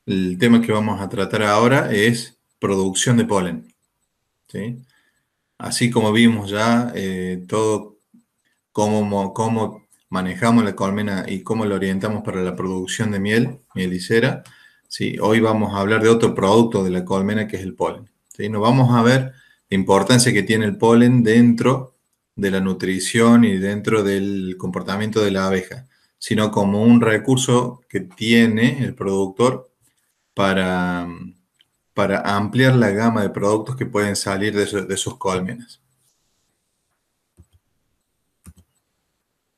El tema que vamos a tratar ahora es producción de polen, ¿sí? Así como vimos ya todo cómo manejamos la colmena y cómo la orientamos para la producción de miel y cera, ¿sí? Hoy vamos a hablar de otro producto de la colmena que es el polen, ¿sí? Nos vamos a ver la importancia que tiene el polen dentro de la nutrición y dentro del comportamiento de la abeja, sino como un recurso que tiene el productor para, para ampliar la gama de productos que pueden salir de sus colmenas.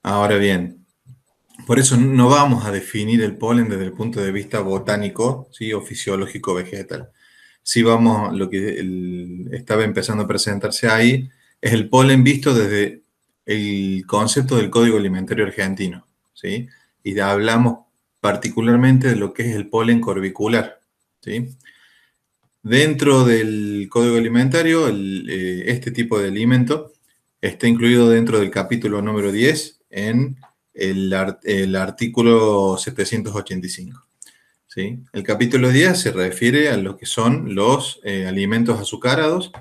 Ahora bien, por eso no vamos a definir el polen desde el punto de vista botánico, ¿sí? O fisiológico vegetal. Sí vamos, lo que estaba empezando a presentarse ahí es el polen visto desde el concepto del Código Alimentario Argentino, ¿sí? Y hablamos particularmente de lo que es el polen corbicular, ¿sí? Dentro del Código Alimentario, este tipo de alimento está incluido dentro del capítulo número 10 en el artículo 785. ¿Sí? El capítulo 10 se refiere a lo que son los alimentos azucarados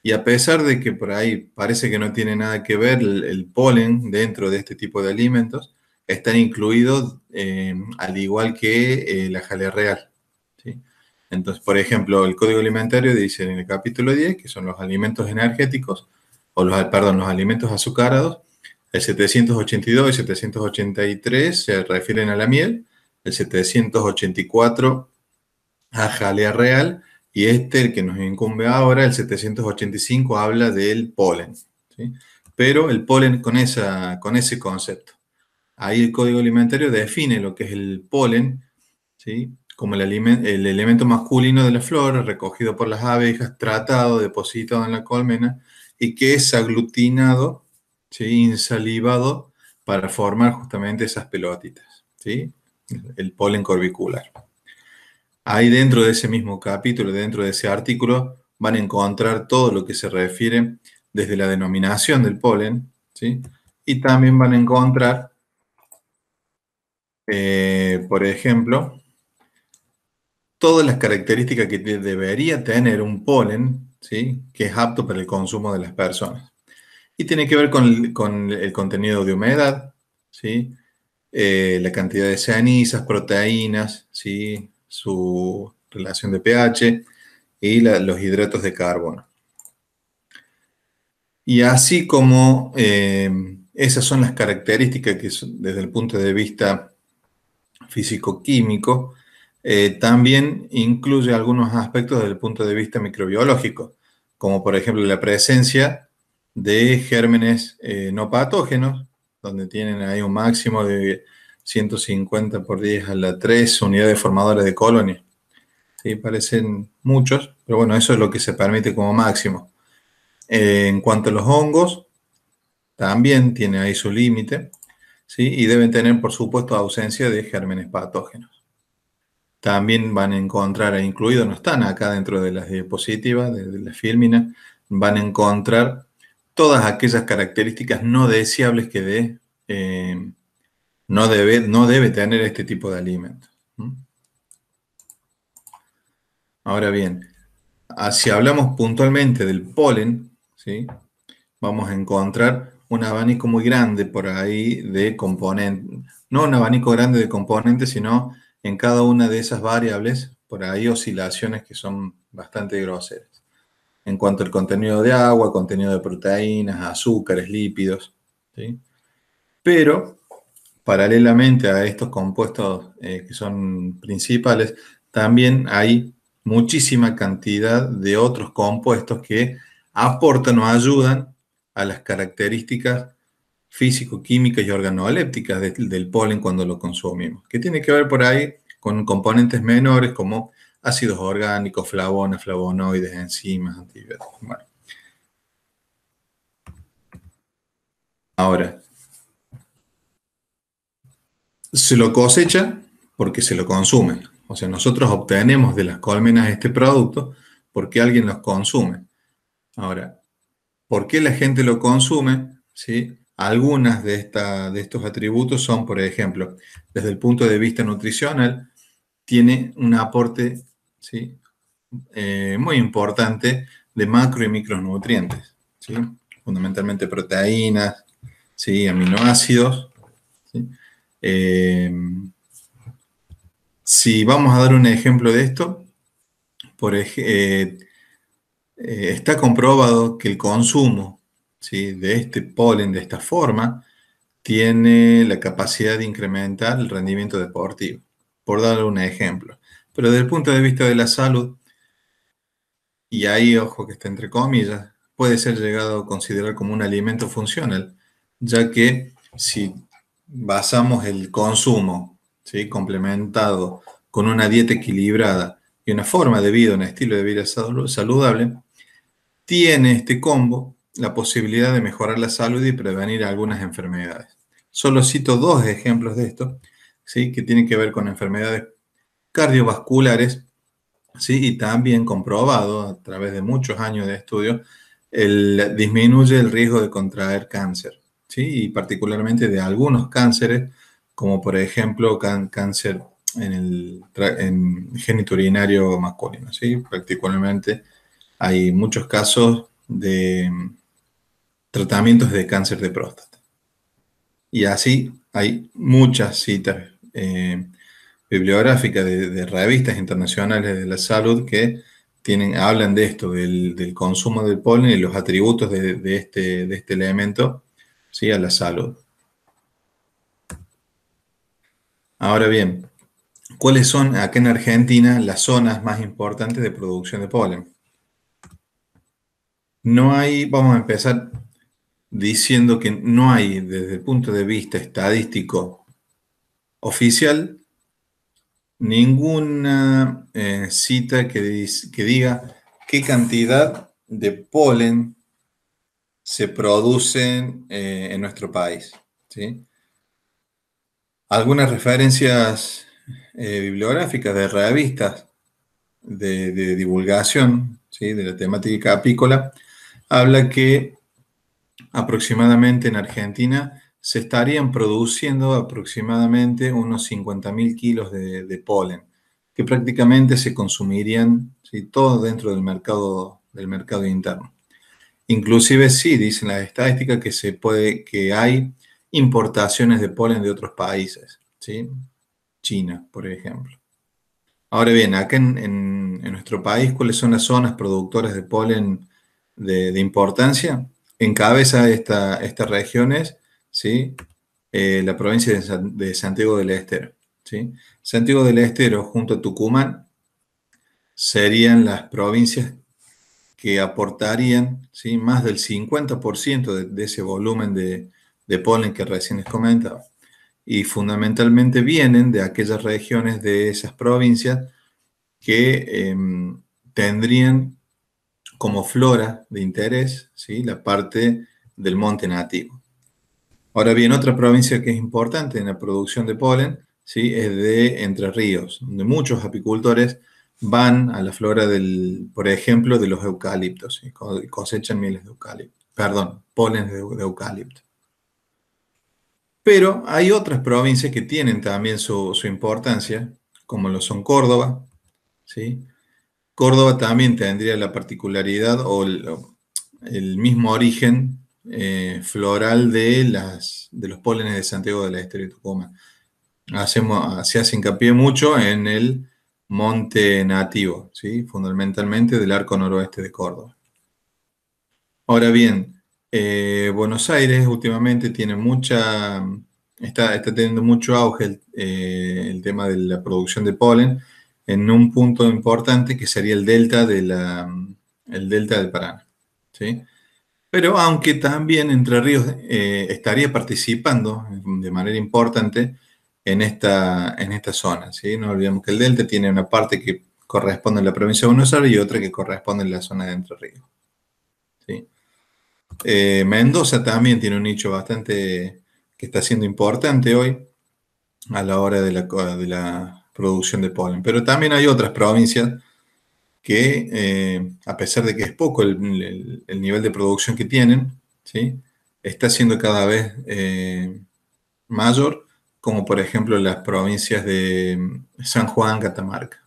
y a pesar de que por ahí parece que no tiene nada que ver el polen dentro de este tipo de alimentos, están incluidos al igual que la jalea real. ¿Sí? Entonces, por ejemplo, el Código Alimentario dice en el capítulo 10 que son los alimentos energéticos, o perdón, los alimentos azucarados. El 782 y 783 se refieren a la miel, el 784 a jalea real, y el que nos incumbe ahora, el 785, habla del polen, ¿sí? Pero el polen con ese concepto. Ahí el Código Alimentario define lo que es el polen, ¿sí? Como el elemento masculino de la flor, recogido por las abejas, tratado, depositado en la colmena, y que es aglutinado, ¿sí? Insalivado para formar justamente esas pelotitas, ¿sí? El polen corbicular. Ahí dentro de ese mismo capítulo, dentro de ese artículo, van a encontrar todo lo que se refiere desde la denominación del polen, ¿sí? Y también van a encontrar, por ejemplo, todas las características que debería tener un polen, ¿sí? Que es apto para el consumo de las personas. Y tiene que ver con el contenido de humedad, ¿sí? La cantidad de cenizas, proteínas, ¿sí? Su relación de pH y los hidratos de carbono. Y así como esas son las características que desde el punto de vista físico-químico, también incluye algunos aspectos desde el punto de vista microbiológico, como por ejemplo la presencia de gérmenes no patógenos, donde tienen ahí un máximo de 150 por 10 a la 3 unidades formadoras de colonia. ¿Sí? Parecen muchos, pero bueno, eso es lo que se permite como máximo. En cuanto a los hongos, también tiene ahí su límite, ¿sí? Y deben tener, por supuesto, ausencia de gérmenes patógenos. También van a encontrar, incluidos, no están acá dentro de las diapositivas, de la fílmina, van a encontrar todas aquellas características no deseables que no debe tener este tipo de alimentos. ¿Mm? Ahora bien, si hablamos puntualmente del polen, ¿sí? Vamos a encontrar un abanico muy grande por ahí de componentes, no un abanico grande de componentes, sino en cada una de esas variables, por ahí oscilaciones que son bastante groseras. En cuanto al contenido de agua, contenido de proteínas, azúcares, lípidos, ¿sí? Pero, paralelamente a estos compuestos que son principales, también hay muchísima cantidad de otros compuestos que aportan o ayudan a las características físico-químicas y organolépticas del polen cuando lo consumimos, que tiene que ver por ahí con componentes menores como ácidos orgánicos, flavonas, flavonoides, enzimas, antibióticos. Bueno, ahora, se lo cosecha porque se lo consume. O sea, nosotros obtenemos de las colmenas este producto porque alguien los consume. Ahora, ¿por qué la gente lo consume? ¿Sí? Algunas de estos atributos son, por ejemplo, desde el punto de vista nutricional, tiene un aporte, ¿sí? Muy importante de macro y micronutrientes, ¿sí? Fundamentalmente proteínas, ¿sí? Aminoácidos, ¿sí? Eh, si vamos a dar un ejemplo de esto, está comprobado que el consumo, ¿sí? de este polen de esta forma tiene la capacidad de incrementar el rendimiento deportivo, por dar un ejemplo. Pero desde el punto de vista de la salud, y ahí, ojo que está entre comillas, puede ser llegado a considerar como un alimento funcional, ya que si basamos el consumo, ¿sí? complementado con una dieta equilibrada y una forma de vida, un estilo de vida saludable, tiene este combo la posibilidad de mejorar la salud y prevenir algunas enfermedades. Solo cito dos ejemplos de esto, ¿sí? que tienen que ver con enfermedades cardiovasculares, ¿sí? y también comprobado a través de muchos años de estudio, disminuye el riesgo de contraer cáncer, ¿sí? y particularmente de algunos cánceres, como por ejemplo cáncer en genitourinario masculino, ¿sí? particularmente hay muchos casos de tratamientos de cáncer de próstata. Y así hay muchas citas bibliográficas de revistas internacionales de la salud que hablan de esto, del consumo del polen y los atributos de este elemento, ¿sí? a la salud. Ahora bien, ¿cuáles son acá en Argentina las zonas más importantes de producción de polen? No hay, vamos a empezar diciendo que no hay, desde el punto de vista estadístico oficial, ninguna cita que diga qué cantidad de polen se producen en nuestro país, ¿sí? Algunas referencias bibliográficas de revistas de divulgación, ¿sí? de la temática apícola, habla que aproximadamente en Argentina se estarían produciendo aproximadamente unos 50.000 kilos de polen, que prácticamente se consumirían, ¿sí? todo dentro del mercado interno. Inclusive sí, dicen las estadísticas que hay importaciones de polen de otros países, ¿sí? China, por ejemplo. Ahora bien, acá en nuestro país, ¿cuáles son las zonas productoras de polen de importancia? Encabeza estas regiones, ¿sí? La provincia de Santiago del Estero, ¿sí? Santiago del Estero junto a Tucumán serían las provincias que aportarían, ¿sí? más del 50% de ese volumen de polen que recién les comentaba. Y fundamentalmente vienen de aquellas regiones de esas provincias que tendrían como flora de interés, ¿sí? la parte del monte nativo. Ahora bien, otra provincia que es importante en la producción de polen, ¿sí? es de Entre Ríos, donde muchos apicultores van a la flora por ejemplo, de los eucaliptos, ¿sí? cosechan mieles de eucalipto, perdón, polen de eucalipto. Pero hay otras provincias que tienen también su importancia, como lo son Córdoba, ¿sí? Córdoba también tendría la particularidad o el mismo origen floral de los pólenes de Santiago del Estero y Tucumán. Se hace hincapié mucho en el monte nativo, ¿sí? Fundamentalmente del arco noroeste de Córdoba. Ahora bien, Buenos Aires últimamente está teniendo mucho auge el tema de la producción de polen en un punto importante que sería el delta del Paraná, ¿sí? Pero aunque también Entre Ríos estaría participando de manera importante en esta zona, ¿sí? No olvidemos que el delta tiene una parte que corresponde a la provincia de Buenos Aires y otra que corresponde a la zona de Entre Ríos, ¿sí? Mendoza también tiene un nicho bastante que está siendo importante hoy a la hora de la producción de polen. Pero también hay otras provincias que, a pesar de que es poco el nivel de producción que tienen, ¿sí? está siendo cada vez mayor como por ejemplo las provincias de San Juan, Catamarca.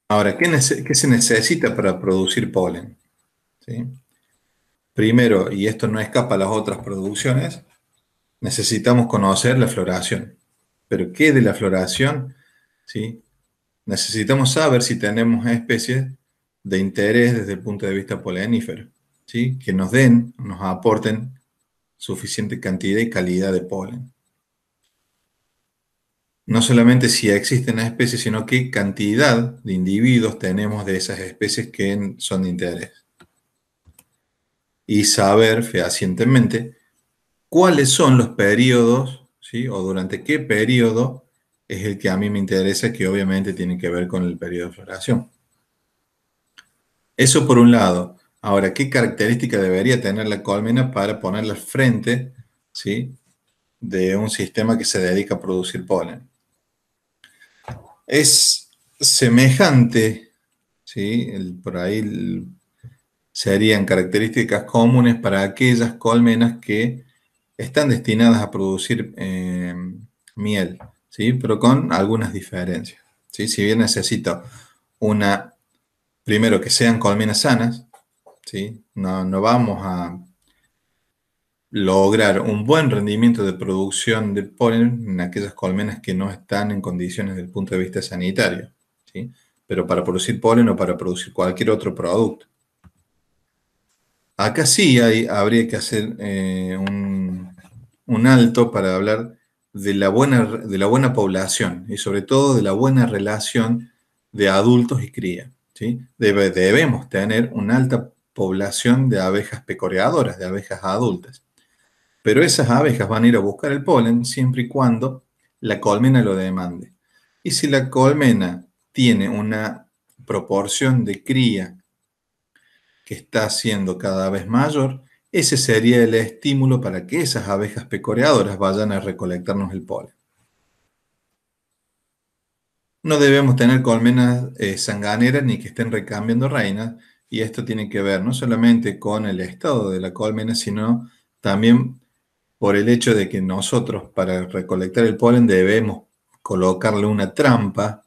Ahora, ¿qué se necesita para producir polen? ¿Sí? Primero, y esto no escapa a las otras producciones, necesitamos conocer la floración. ¿Pero qué de la floración? ¿Sí? Necesitamos saber si tenemos especies de interés desde el punto de vista polenífero, ¿sí? Que nos den, nos aporten suficiente cantidad y calidad de polen. No solamente si existen especies, sino qué cantidad de individuos tenemos de esas especies que son de interés. Y saber fehacientemente cuáles son los periodos, ¿sí? O durante qué periodo es el que a mí me interesa, que obviamente tiene que ver con el periodo de floración. Eso por un lado. Ahora, ¿qué característica debería tener la colmena para ponerla al frente, ¿sí? De un sistema que se dedica a producir polen? Es semejante, ¿sí? Por ahí serían características comunes para aquellas colmenas que están destinadas a producir miel, ¿sí? Pero con algunas diferencias, ¿sí? Si bien necesito una, primero que sean colmenas sanas, ¿sí? No vamos a lograr un buen rendimiento de producción de polen en aquellas colmenas que no están en condiciones desde el punto de vista sanitario, ¿sí? Pero para producir polen o para producir cualquier otro producto. Acá sí habría que hacer un alto para hablar de la buena población y sobre todo de la buena relación de adultos y cría, ¿sí? Debemos tener una alta población de abejas pecoreadoras, de abejas adultas. Pero esas abejas van a ir a buscar el polen siempre y cuando la colmena lo demande. Y si la colmena tiene una proporción de cría que está siendo cada vez mayor, ese sería el estímulo para que esas abejas pecoreadoras vayan a recolectarnos el polen. No debemos tener colmenas sanganeras ni que estén recambiando reinas, y esto tiene que ver no solamente con el estado de la colmena, sino también por el hecho de que nosotros para recolectar el polen debemos colocarle una trampa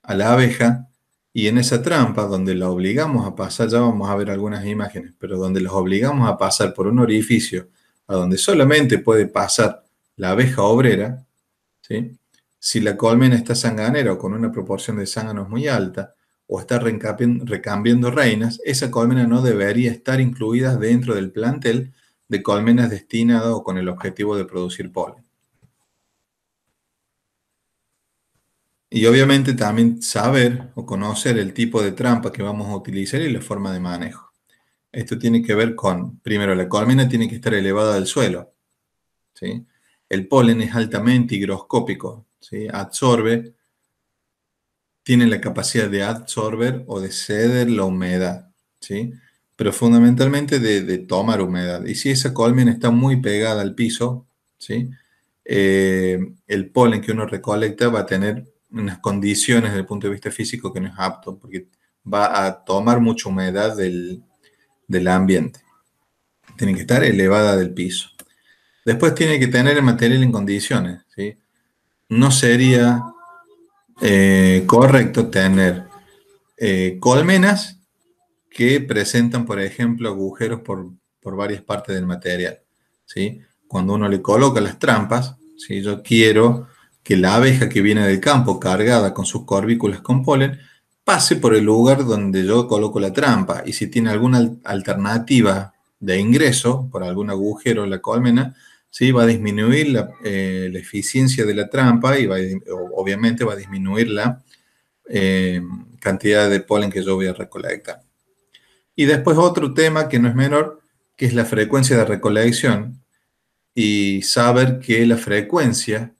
a la abeja, y en esa trampa donde la obligamos a pasar, ya vamos a ver algunas imágenes, pero donde los obligamos a pasar por un orificio a donde solamente puede pasar la abeja obrera, ¿sí? Si la colmena está sanganera o con una proporción de zánganos muy alta o está recambiando reinas, esa colmena no debería estar incluida dentro del plantel de colmenas destinadas o con el objetivo de producir polen. Y obviamente también saber o conocer el tipo de trampa que vamos a utilizar y la forma de manejo. Esto tiene que ver con, primero, la colmena tiene que estar elevada del suelo, ¿sí? El polen es altamente higroscópico, ¿sí? Tiene la capacidad de absorber o de ceder la humedad, ¿sí? Pero fundamentalmente de tomar humedad. Y si esa colmena está muy pegada al piso, ¿sí? El polen que uno recolecta va a tener unas condiciones desde el punto de vista físico que no es apto, porque va a tomar mucha humedad del ambiente. Tiene que estar elevada del piso. Después tiene que tener el material en condiciones, ¿sí? No sería correcto tener colmenas que presentan, por ejemplo, agujeros por varias partes del material, ¿sí? Cuando uno le coloca las trampas, ¿sí? Yo quiero que la abeja que viene del campo cargada con sus corvículas con polen pase por el lugar donde yo coloco la trampa, y si tiene alguna alternativa de ingreso por algún agujero en la colmena, ¿sí? Va a disminuir la eficiencia de la trampa y obviamente va a disminuir la eh, cantidad de polen que yo voy a recolectar. Y después otro tema que no es menor, que es la frecuencia de recolección, y saber que la frecuencia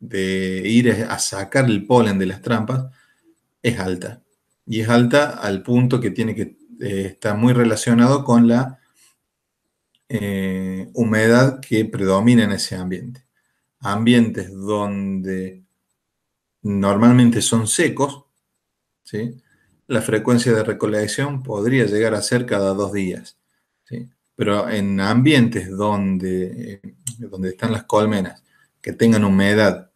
de ir a sacar el polen de las trampas es alta. Y es alta al punto que tiene que estar muy relacionado con la humedad que predomina en ese ambiente. Ambientes donde normalmente son secos, ¿sí? La frecuencia de recolección podría llegar a ser cada 2 días, ¿sí? Pero en ambientes donde están las colmenas, que tengan humedad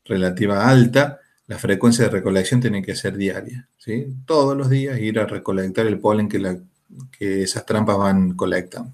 relativa alta, la frecuencia de recolección tiene que ser diaria, ¿sí? Todos los días ir a recolectar el polen que esas trampas van colectando.